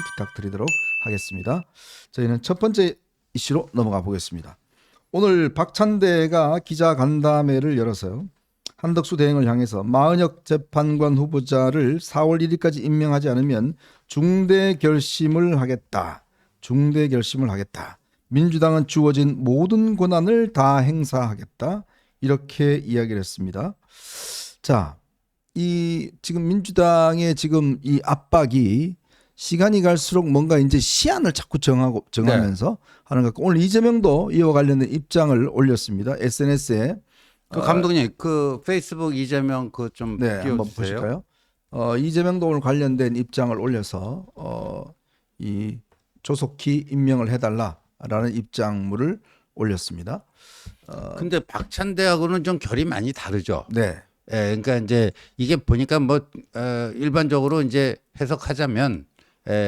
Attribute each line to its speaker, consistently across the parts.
Speaker 1: 부탁드리도록 하겠습니다. 저희는 첫 번째 이슈로 넘어가 보겠습니다. 오늘 박찬대가 기자간담회를 열어서요. 한덕수 대행을 향해서 마은혁 재판관 후보자를 4월 1일까지 임명하지 않으면 중대 결심을 하겠다. 중대 결심을 하겠다. 민주당은 주어진 모든 권한을 다 행사하겠다. 이렇게 이야기를 했습니다. 자, 이 지금 민주당의 지금 이 압박이 시간이 갈수록 뭔가 이제 시한을 자꾸 정하면서 하는 것 같고, 오늘 이재명도 이와 관련된 입장을 올렸습니다. SNS에.
Speaker 2: 그 감독님, 그 페이스북 이재명 그 좀
Speaker 1: 네, 한번 보실까요? 이재명도 오늘 관련된 입장을 올려서 이 조속히 임명을 해달라라는 입장물을 올렸습니다.
Speaker 2: 근데 박찬대하고는 좀 결이 많이 다르죠.
Speaker 1: 네.
Speaker 2: 예, 그러니까 이제 이게 보니까 뭐 일반적으로 이제 해석하자면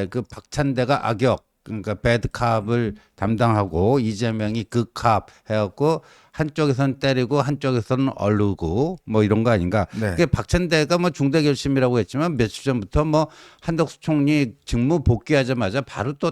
Speaker 2: 그 박찬대가 악역, 그러니까 배드캅을 담당하고 이재명이 그캅 해갖고 한쪽에선 때리고 한쪽에서는 얼르고 뭐 이런 거 아닌가.
Speaker 1: 네.
Speaker 2: 그게 박찬대가 뭐 중대 결심이라고 했지만 며칠 전부터 뭐 한덕수 총리 직무 복귀하자마자 바로 또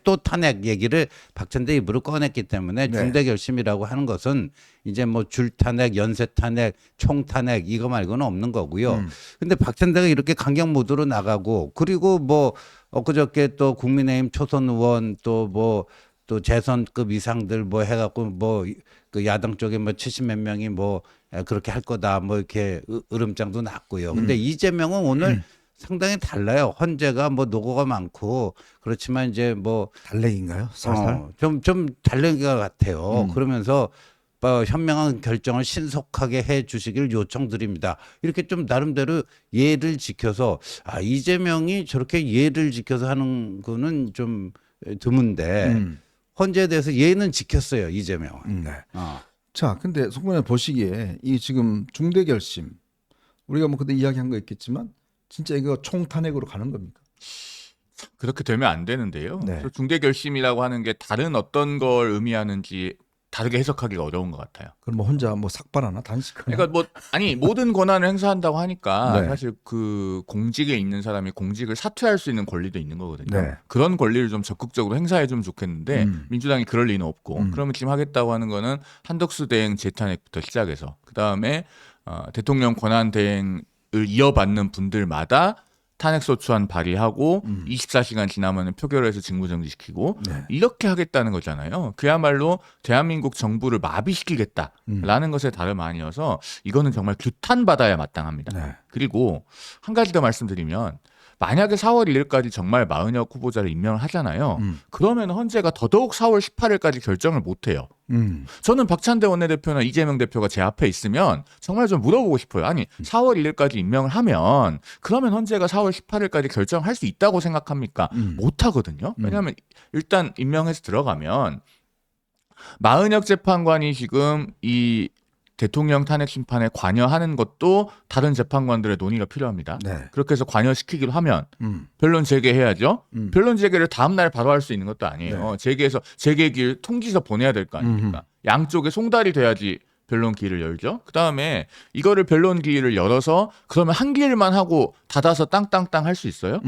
Speaker 2: 또 탄핵 얘기를 박찬대 입으로 꺼냈기 때문에 중대 결심이라고 하는 것은 이제 뭐 줄 탄핵, 연쇄 탄핵, 총 탄핵 이거 말고는 없는 거고요. 근데 박찬대가 이렇게 강경 모드로 나가고, 그리고 뭐 엊그저께 또 국민의힘 초선 의원 또 뭐 또 재선급 이상들 뭐 해갖고 뭐 그 야당 쪽에 뭐 70몇 명이 뭐 그렇게 할 거다 뭐 이렇게 으름장도 났고요. 근데 이재명은 오늘 상당히 달라요. 헌재가 뭐 노고가 많고 그렇지만 이제 뭐
Speaker 1: 달래기인가요? 살살.
Speaker 2: 좀 달래기 같아요. 그러면서 현명한 결정을 신속하게 해 주시길 요청드립니다. 이렇게 좀 나름대로 예를 지켜서, 이재명이 저렇게 예를 지켜서 하는 거는 좀 드문데 헌재에 대해서 예는 지켰어요, 이재명은.
Speaker 1: 네. 자, 근데 송변에 보시기에 이 지금 중대 결심, 우리가 뭐 그때 이야기한 거 있겠지만 진짜 이거 총탄핵으로 가는 겁니까?
Speaker 3: 그렇게 되면 안 되는데요.
Speaker 1: 네.
Speaker 3: 그래서 중대 결심이라고 하는 게 다른 어떤 걸 의미하는지 다르게 해석하기가 어려운 것 같아요.
Speaker 1: 그럼 뭐 혼자 뭐 삭발하나 단식하나?
Speaker 3: 그러니까 뭐 모든 권한을 행사한다고 하니까
Speaker 1: 네.
Speaker 3: 사실 그 공직에 있는 사람이 공직을 사퇴할 수 있는 권리도 있는 거거든요.
Speaker 1: 네.
Speaker 3: 그런 권리를 좀 적극적으로 행사해 주면 좋겠는데 민주당이 그럴 리는 없고, 그러면 지금 하겠다고 하는 거는 한덕수 대행 재탄핵부터 시작해서 그다음에 대통령 권한 대행을 이어받는 분들마다 탄핵소추안 발의하고 24시간 지나면 표결해서 직무정지시키고 이렇게 하겠다는 거잖아요. 그야말로 대한민국 정부를 마비시키겠다라는 것에 다름 아니어서 이거는 정말 규탄받아야 마땅합니다.
Speaker 1: 네.
Speaker 3: 그리고 한 가지 더 말씀드리면, 만약에 4월 1일까지 정말 마은혁 후보자를 임명을 하잖아요. 그러면 헌재가 더더욱 4월 18일까지 결정을 못해요. 저는 박찬대 원내대표나 이재명 대표가 제 앞에 있으면 정말 좀 물어보고 싶어요. 아니 4월 1일까지 임명을 하면 그러면 헌재가 4월 18일까지 결정할 수 있다고 생각합니까? 못하거든요. 왜냐하면 일단 임명해서 들어가면 마은혁 재판관이 지금 이 대통령 탄핵 심판에 관여하는 것도 다른 재판관들의 논의가 필요합니다.
Speaker 1: 네.
Speaker 3: 그렇게 해서 관여시키기로 하면 변론 재개해야죠. 변론 재개를 다음 날 바로 할 수 있는 것도 아니에요. 재개해서 재개기일 통지서 보내야 될 거 아닙니까? 양쪽에 송달이 돼야지 변론 기일을 열죠. 그다음에 이거를 변론 기일을 열어서 그러면 한 기일만 하고 닫아서 땅땅땅 할 수 있어요?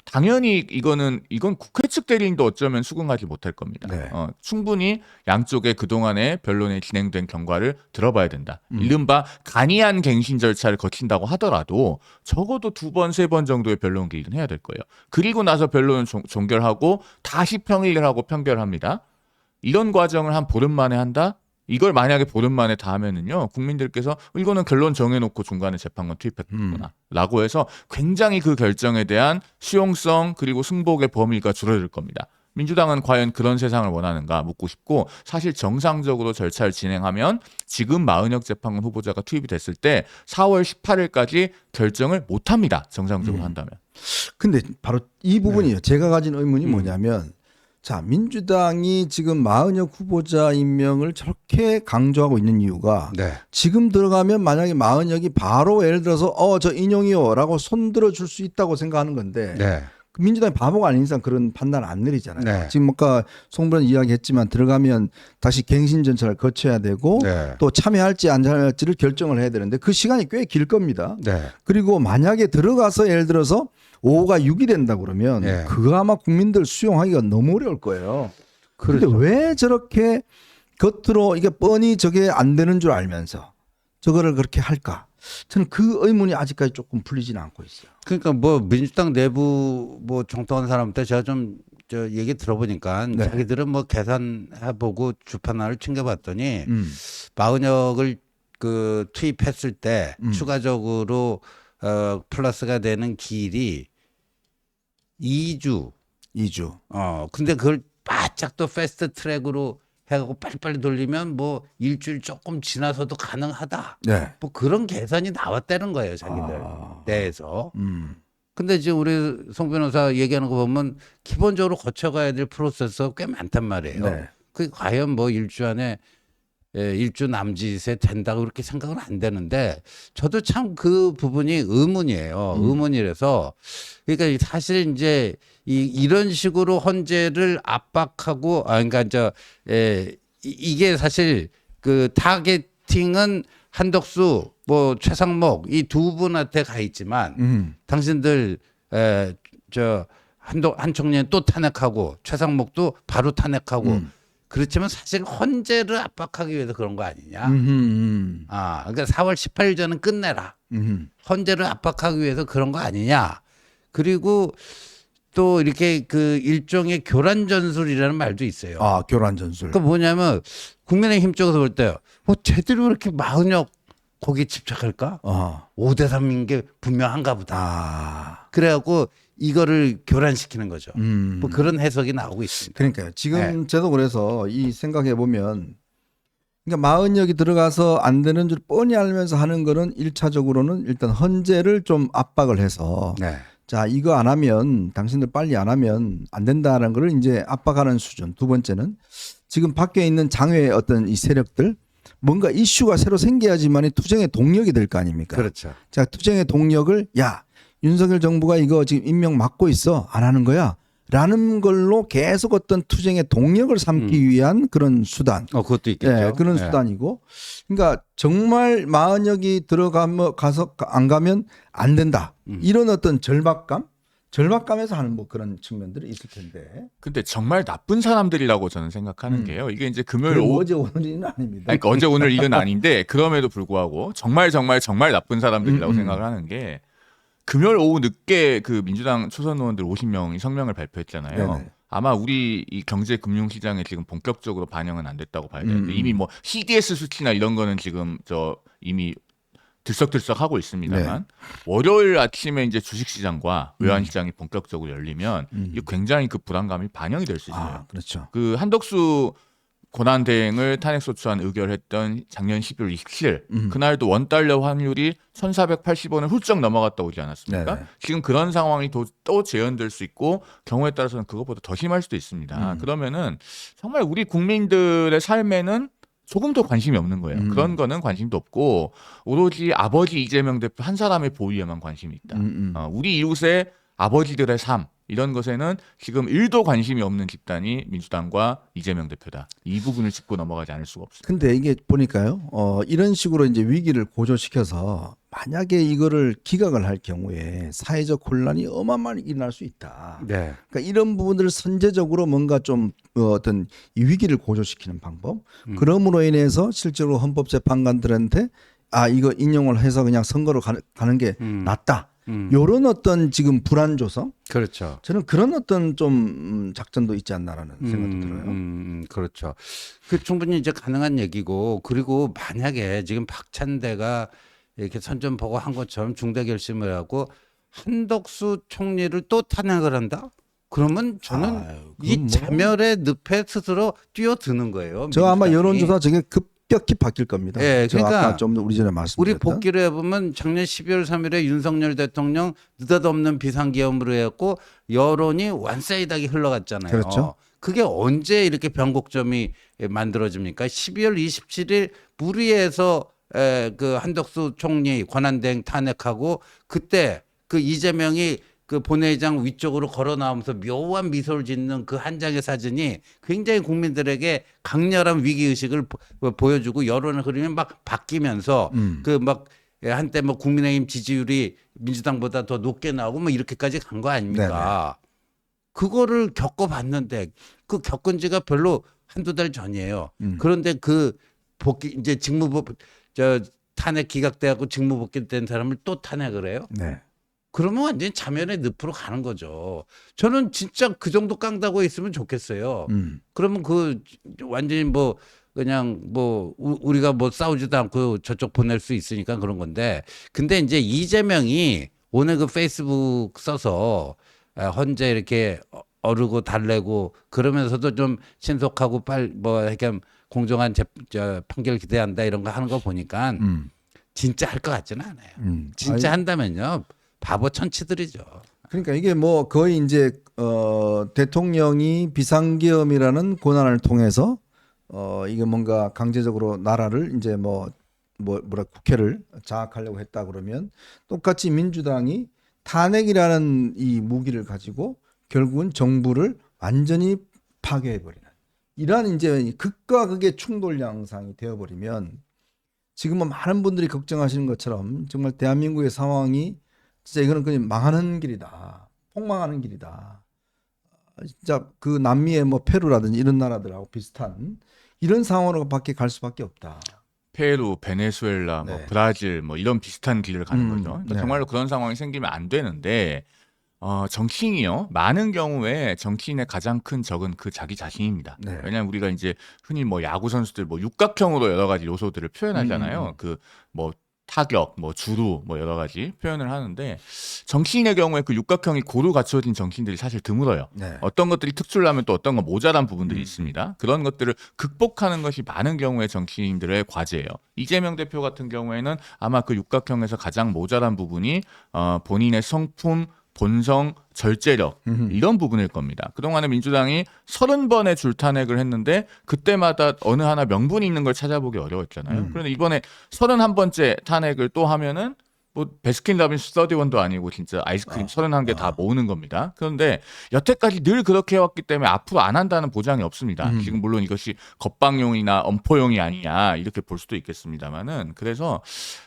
Speaker 3: 당연히 이건 국회 측 대리인도 어쩌면 수긍하지 못할 겁니다.
Speaker 1: 네.
Speaker 3: 충분히 양쪽의 그동안의 변론에 진행된 경과를 들어봐야 된다. 이른바 간이한 갱신 절차를 거친다고 하더라도 적어도 2번, 3번 정도의 변론 기일은 해야 될 거예요. 그리고 나서 변론을 종결하고 다시 평의를 하고 편결합니다. 이런 과정을 한 보름 만에 한다? 이걸 만약에 보름 만에 다 하면은요, 국민들께서 이거는 결론 정해놓고 중간에 재판관 투입했구나 라고 해서 굉장히 그 결정에 대한 수용성 그리고 승복의 범위가 줄어들 겁니다. 민주당은 과연 그런 세상을 원하는가 묻고 싶고, 사실 정상적으로 절차를 진행하면 지금 마은혁 재판관 후보자가 투입이 됐을 때 4월 18일까지 결정을 못합니다. 정상적으로 한다면.
Speaker 1: 근데 바로 이 부분이에요. 제가 가진 의문이 뭐냐면, 자, 민주당이 지금 마은혁 후보자 임명을 저렇게 강조하고 있는 이유가 지금 들어가면 만약에 마은혁이 바로 예를 들어서 저 인용이요라고 손들어 줄 수 있다고 생각하는 건데 민주당이 바보가 아닌 이상 그런 판단을 안 내리잖아요. 지금 아까 송변 이야기했지만 들어가면 다시 갱신 절차를 거쳐야 되고 또 참여할지 안 참여할지를 결정을 해야 되는데 그 시간이 꽤 길 겁니다. 그리고 만약에 들어가서 예를 들어서 5가 6이 된다 그러면
Speaker 2: 예.
Speaker 1: 그거 아마 국민들 수용하기가 너무 어려울 거예요. 그런데
Speaker 2: 그렇죠.
Speaker 1: 왜 저렇게 겉으로 이게 뻔히 저게 안 되는 줄 알면서 저거를 그렇게 할까? 저는 그 의문이 아직까지 조금 풀리지는 않고 있어요.
Speaker 2: 그러니까 뭐 민주당 내부 뭐 정통한 사람한테 제가 좀 저 얘기 들어보니까
Speaker 1: 네.
Speaker 2: 자기들은 뭐 계산해보고 주판화를 챙겨봤더니
Speaker 1: 음.
Speaker 2: 마흔역을 그 투입했을 때
Speaker 1: 음.
Speaker 2: 추가적으로 플러스가 되는 길이 2주.
Speaker 1: 2주.
Speaker 2: 근데 그걸 바짝 또 패스트 트랙으로 해갖고 빨리빨리 돌리면 뭐 일주일 조금 지나서도 가능하다.
Speaker 1: 네.
Speaker 2: 뭐 그런 계산이 나왔다는 거예요, 자기들 내에서. 근데 지금 우리 송 변호사 얘기하는 거 보면 기본적으로 거쳐가야 될 프로세스가 꽤 많단 말이에요.
Speaker 1: 네.
Speaker 2: 그게 과연 뭐 일주 안에 일주 남짓에 된다고 그렇게 생각은 안 되는데 저도 참 그 부분이 의문이에요. 의문이라서 그러니까 사실 이제 이런 식으로 헌재를 압박하고 그러니까 이게 사실 그 타겟팅은 한덕수 뭐 최상목 이 두 분한테 가 있지만 당신들 한 청년 또 탄핵하고 최상목도 바로 탄핵하고 그렇지만 사실 헌재를 압박하기 위해서 그런 거 아니냐. 그러니까 4월 18일 전은 끝내라. 헌재를 압박하기 위해서 그런 거 아니냐. 그리고 또 이렇게 그 일종의 교란 전술이라는 말도 있어요.
Speaker 1: 아, 교란 전술.
Speaker 2: 그러니까 뭐냐면 국민의힘 쪽에서 볼 때 쟤들이 이렇게 마흔역 거기에 집착할까? 5대3인 게 분명한가 보다. 그래갖고 이거를 교란시키는 거죠. 뭐 그런 해석이 나오고 있습니다.
Speaker 1: 그러니까요. 지금 저도 그래서 이 생각해 보면 그러니까 마흔역이 들어가서 안 되는 줄 뻔히 알면서 하는 거는 1차적으로는 일단 헌재를 좀 압박을 해서
Speaker 2: 네.
Speaker 1: 자, 이거 안 하면 당신들 빨리 안 하면 안 된다는 걸 이제 압박하는 수준. 두 번째는 지금 밖에 있는 장외의 어떤 이 세력들 뭔가 이슈가 새로 생겨야지만 투쟁의 동력이 될 거 아닙니까?
Speaker 2: 그렇죠.
Speaker 1: 자, 투쟁의 동력을 야, 윤석열 정부가 이거 지금 임명 막고 있어. 안 하는 거야. 라는 걸로 계속 어떤 투쟁의 동력을 삼기 위한 그런 수단.
Speaker 2: 그것도 있겠죠.
Speaker 1: 예, 그런 수단이고. 그러니까 정말 마흔역이 가서 안 가면 안 된다. 이런 어떤 절박감에서 하는 뭐 그런 측면들이 있을 텐데.
Speaker 3: 근데 정말 나쁜 사람들이라고 저는 생각하는 게요. 이게 이제 금요일 오후
Speaker 1: 어제 오늘은 아닙니다.
Speaker 3: 그러니까 어제 오늘 일은 아닌데 그럼에도 불구하고 정말 나쁜 사람들이라고 생각을 하는 게 금요일 오후 늦게 그 민주당 초선 의원들 50명이 성명을 발표했잖아요.
Speaker 1: 네네.
Speaker 3: 아마 우리 이 경제 금융 시장에 지금 본격적으로 반영은 안 됐다고 봐야 되는데 이미 뭐 CDS 수치나 이런 거는 지금 이미 들썩들썩 하고 있습니다만 월요일 아침에 이제 주식 시장과 외환 시장이 본격적으로 열리면 이게 굉장히 그 불안감이 반영이 될 수 있어요.
Speaker 1: 그렇죠.
Speaker 3: 그 한덕수 권한대행을 탄핵소추안 의결했던 작년 12월 27일 그날도 원달러 환율이 1,480원을 훌쩍 넘어갔다 오지 않았습니까?
Speaker 1: 네네.
Speaker 3: 지금 그런 상황이 또 재현될 수 있고 경우에 따라서는 그것보다 더 심할 수도 있습니다. 그러면은 정말 우리 국민들의 삶에는 조금도 관심이 없는 거예요. 그런 거는 관심도 없고 오로지 아버지 이재명 대표 한 사람의 보위에만 관심이 있다. 우리 이웃의 아버지들의 삶 이런 것에는 지금 1도 관심이 없는 집단이 민주당과 이재명 대표다. 이 부분을 짚고 넘어가지 않을 수가 없습니다.
Speaker 1: 근데 이게 보니까요, 이런 식으로 이제 위기를 고조시켜서 만약에 이거를 기각을 할 경우에 사회적 혼란이 어마어마하게 일어날 수 있다.
Speaker 2: 네.
Speaker 1: 그러니까 이런 부분들을 선제적으로 뭔가 좀 어떤 이 위기를 고조시키는 방법. 그럼으로 인해서 실제로 헌법재판관들한테 이거 인용을 해서 그냥 선거로 가는 게 낫다. 요런 어떤 지금 불안 조성.
Speaker 2: 그렇죠.
Speaker 1: 저는 그런 어떤 좀 작전도 있지 않나라는 생각도 들어요.
Speaker 2: 그렇죠. 그 충분히 이제 가능한 얘기고 그리고 만약에 지금 박찬대가 이렇게 선전포고 한 것처럼 중대 결심을 하고 한덕수 총리를 또 탄핵을 한다? 그러면 저는 이
Speaker 1: 뭐.
Speaker 2: 자멸의 늪에 스스로 뛰어드는 거예요.
Speaker 1: 저 아마
Speaker 2: 민주당이.
Speaker 1: 여론조사 저게 급격히 바뀔 겁니다.
Speaker 2: 예,
Speaker 1: 저
Speaker 2: 그러니까
Speaker 1: 아까 좀 우리 전에 말씀드렸던.
Speaker 2: 우리 복기를 해보면 작년 12월 3일에 윤석열 대통령 느닷없는 비상계엄으로 해갖고 여론이 완사이드하게 흘러갔잖아요.
Speaker 1: 그렇죠.
Speaker 2: 그게 언제 이렇게 변곡점이 만들어집니까? 12월 27일 무리해서 그 한덕수 총리 권한대행 탄핵하고 그때 그 이재명이 그 본회의장 위쪽으로 걸어 나오면서 묘한 미소를 짓는 그 한 장의 사진이 굉장히 국민들에게 강렬한 위기 의식을 보여주고 여론의 흐름이 막 바뀌면서 그 막 한때 뭐 국민의힘 지지율이 민주당보다 더 높게 나오고 뭐 이렇게까지 간 거 아닙니까? 그거를 겪어봤는데 그 겪은 지가 별로 한두 달 전이에요. 그런데 그 복귀 이제 탄핵 기각돼갖고 직무 복귀된 사람을 또 탄핵을 해요?
Speaker 1: 네.
Speaker 2: 그러면 완전히 자멸의 늪으로 가는 거죠. 저는 진짜 그 정도 깡다고 있으면 좋겠어요. 그러면 그 완전히 뭐 그냥 뭐 우리가 뭐 싸우지도 않고 저쪽 보낼 수 있으니까 그런 건데, 근데 이제 이재명이 오늘 그 페이스북 써서 헌재 이렇게 어르고 달래고 그러면서도 좀 신속하고 뭐 이렇게 공정한 판결 기대한다 이런 거 하는 거 보니까 진짜 할 것 같지는 않아요. 진짜 한다면요 바보 천치들이죠.
Speaker 1: 그러니까 이게 뭐 거의 이제 대통령이 비상계엄이라는 권한을 통해서 이게 뭔가 강제적으로 나라를 이제 뭐라 국회를 장악하려고 했다 그러면 똑같이 민주당이 탄핵이라는 이 무기를 가지고 결국은 정부를 완전히 파괴해버리는 이러한 이제 극과 극의 충돌 양상이 되어버리면 지금은 많은 분들이 걱정하시는 것처럼 정말 대한민국의 상황이 진짜 이거는 그냥 망하는 길이다. 폭망하는 길이다. 진짜 그 남미의 뭐 페루라든지 이런 나라들하고 비슷한 이런 상황으로 밖에 갈 수밖에 없다.
Speaker 3: 페루, 베네수엘라, 뭐
Speaker 1: 네.
Speaker 3: 브라질 뭐 이런 비슷한 길을 가는 거죠. 그러니까
Speaker 1: 네.
Speaker 3: 정말로 그런 상황이 생기면 안 되는데 정치인이요. 많은 경우에 정치인의 가장 큰 적은 그 자기 자신입니다.
Speaker 1: 네.
Speaker 3: 왜냐하면 우리가 이제 흔히 뭐 야구 선수들 뭐 육각형으로 여러 가지 요소들을 표현하잖아요. 그 뭐 타격, 뭐 주루, 뭐 여러 가지 표현을 하는데 정치인의 경우에 그 육각형이 고루 갖춰진 정치인들이 사실 드물어요.
Speaker 1: 네.
Speaker 3: 어떤 것들이 특출나면 또 어떤 건 모자란 부분들이 있습니다. 그런 것들을 극복하는 것이 많은 경우에 정치인들의 과제예요. 이재명 대표 같은 경우에는 아마 그 육각형에서 가장 모자란 부분이 본인의 성품, 본성, 절제력 이런 부분일 겁니다. 그동안에 민주당이 30번의 줄탄핵을 했는데 그때마다 어느 하나 명분이 있는 걸 찾아보기 어려웠잖아요. 그런데 이번에 31번째 탄핵을 또 하면은 뭐 베스킨라빈스 31도 아니고 진짜 아이스크림 31개 다 모으는 겁니다. 그런데 여태까지 늘 그렇게 해왔기 때문에 앞으로 안 한다는 보장이 없습니다. 지금 물론 이것이 겁방용이나 엄포용이 아니냐 이렇게 볼 수도 있겠습니다만은, 그래서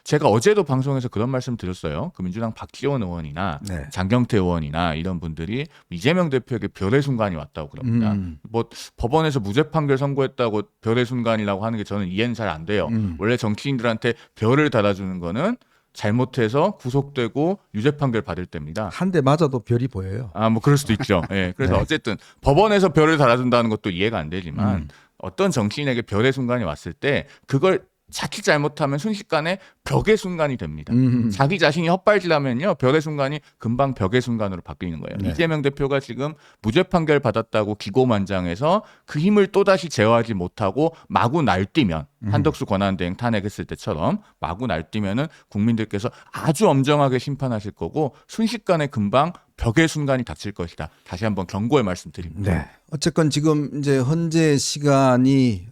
Speaker 3: 제가 어제도 방송에서 그런 말씀 드렸어요. 그 민주당 박지원 의원이나
Speaker 1: 네.
Speaker 3: 장경태 의원이나 이런 분들이 이재명 대표에게 별의 순간이 왔다고 그럽니다. 뭐 법원에서 무죄 판결 선고했다고 별의 순간이라고 하는 게 저는 이해는 잘 안 돼요. 원래 정치인들한테 별을 달아주는 거는 잘못해서 구속되고 유죄 판결 받을 때입니다.
Speaker 1: 한 대 맞아도 별이 보여요.
Speaker 3: 뭐 그럴 수도 있죠. 예. 그래서
Speaker 1: 네.
Speaker 3: 어쨌든 법원에서 별을 달아준다는 것도 이해가 안 되지만 어떤 정치인에게 별의 순간이 왔을 때 그걸 자칫 잘못하면 순식간에 벽의 순간이 됩니다. 자기 자신이 헛발질하면요 별의 순간이 금방 벽의 순간으로 바뀌는 거예요.
Speaker 1: 네.
Speaker 3: 이재명 대표가 지금 무죄 판결 받았다고 기고만장해서 그 힘을 또다시 제어하지 못하고 마구 날뛰면 한덕수 권한대행 탄핵했을 때처럼 마구 날뛰면은 국민들께서 아주 엄정하게 심판하실 거고 순식간에 금방 벽의 순간이 닥칠 것이다. 다시 한번 경고의 말씀드립니다.
Speaker 1: 네. 어쨌건 지금 이제 헌재 시간이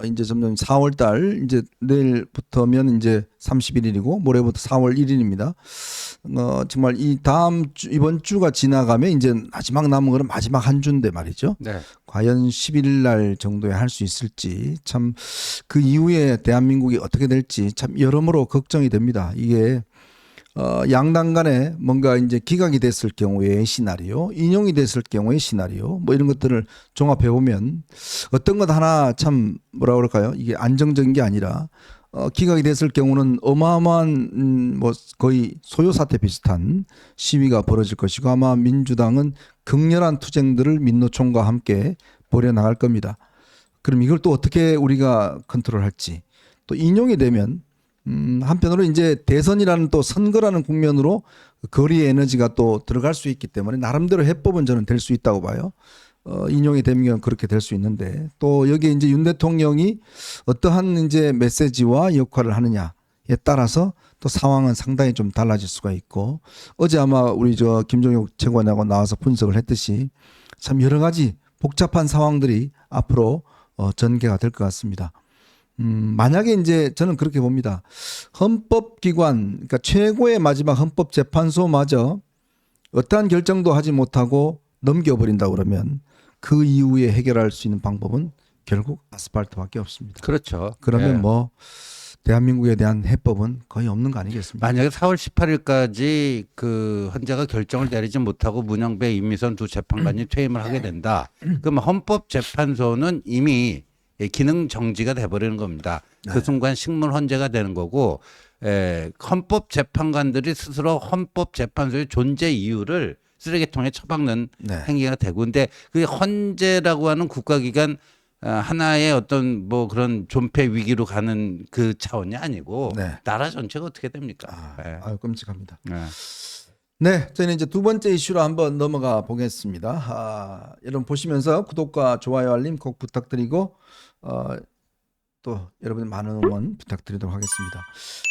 Speaker 1: 이제 점점 4월 달 이제 내일부터면 이제 31일이고 모레부터 4월 1일입니다. 정말 이 다음 주 이번 주가 지나가면 이제 마지막 남은 거는 마지막 한 주인데 말이죠.
Speaker 2: 네.
Speaker 1: 과연 10일 날 정도에 할 수 있을지 참 그 이후에 대한민국이 어떻게 될지 참 여러모로 걱정이 됩니다. 이게 양당 간에 뭔가 이제 기각이 됐을 경우의 시나리오, 인용이 됐을 경우의 시나리오, 뭐 이런 것들을 종합해 보면 어떤 것 하나 참 뭐라 그럴까요? 이게 안정적인 게 아니라 기각이 됐을 경우는 어마어마한 뭐 거의 소요 사태 비슷한 시위가 벌어질 것이고 아마 민주당은 극렬한 투쟁들을 민노총과 함께 벌여 나갈 겁니다. 그럼 이걸 또 어떻게 우리가 컨트롤할지, 또 인용이 되면 한편으로 이제 대선이라는 또 선거라는 국면으로 거리의 에너지가 또 들어갈 수 있기 때문에 나름대로 해법은 저는 될 수 있다고 봐요. 인용이 되면 그렇게 될 수 있는데 또 여기에 이제 윤 대통령이 어떠한 이제 메시지와 역할을 하느냐에 따라서 또 상황은 상당히 좀 달라질 수가 있고, 어제 아마 우리 김종혁 최고위원하고 나와서 분석을 했듯이 참 여러 가지 복잡한 상황들이 앞으로 전개가 될 것 같습니다. 만약에 이제 저는 그렇게 봅니다. 헌법기관, 그러니까 최고의 마지막 헌법재판소마저 어떠한 결정도 하지 못하고 넘겨버린다 그러면 그 이후에 해결할 수 있는 방법은 결국 아스팔트밖에 없습니다.
Speaker 2: 그렇죠.
Speaker 1: 그러면
Speaker 2: 네.
Speaker 1: 뭐 대한민국에 대한 해법은 거의 없는 거 아니겠습니까?
Speaker 2: 만약에 4월 18일까지 그 헌재가 결정을 내리지 못하고 문영배, 임미선 두 재판관이 퇴임을 하게 된다. 그럼 헌법재판소는 이미 기능 정지가 돼버리는 겁니다. 그 순간 식물 헌재가 되는 거고, 헌법재판관들이 스스로 헌법재판소의 존재 이유를 쓰레기통에 처박는
Speaker 1: 네.
Speaker 2: 행위가 되고, 근데 그 헌재라고 하는 국가기관 하나의 어떤 뭐 그런 존폐 위기로 가는 그 차원이 아니고
Speaker 1: 네.
Speaker 2: 나라 전체가 어떻게 됩니까? 네.
Speaker 1: 아유, 끔찍합니다.
Speaker 2: 네.
Speaker 1: 네, 저희는 이제 두 번째 이슈로 한번 넘어가 보겠습니다. 여러분 보시면서 구독과 좋아요, 알림 꼭 부탁드리고 또 여러분 많은 응원 부탁드리도록 하겠습니다.